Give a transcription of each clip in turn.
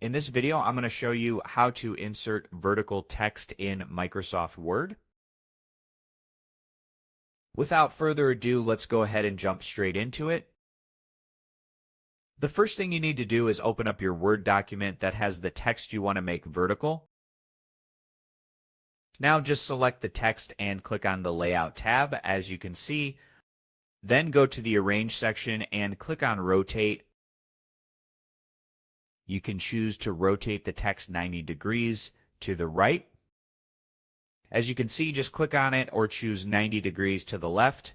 In this video, I'm going to show you how to insert vertical text in Microsoft Word. Without further ado, let's go ahead and jump straight into it. The first thing you need to do is open up your Word document that has the text you want to make vertical. Now just select the text and click on the Layout tab, as you can see. Then go to the Arrange section and click on Rotate. You can choose to rotate the text 90 degrees to the right. As you can see, just click on it or choose 90 degrees to the left.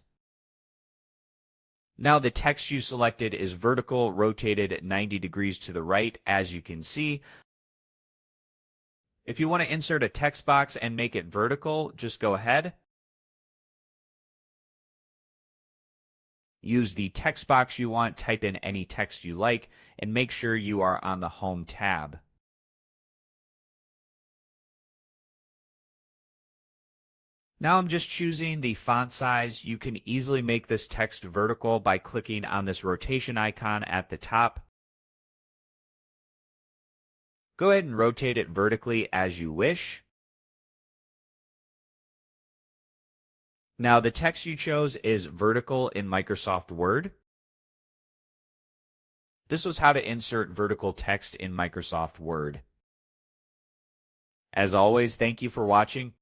Now the text you selected is vertical, rotated 90 degrees to the right, as you can see. If you want to insert a text box and make it vertical, just go ahead. Use the text box you want, type in any text you like, and make sure you are on the Home tab. Now I'm just choosing the font size. You can easily make this text vertical by clicking on this rotation icon at the top. Go ahead and rotate it vertically as you wish. Now the text you chose is vertical in Microsoft Word. This was how to insert vertical text in Microsoft Word. As always, thank you for watching.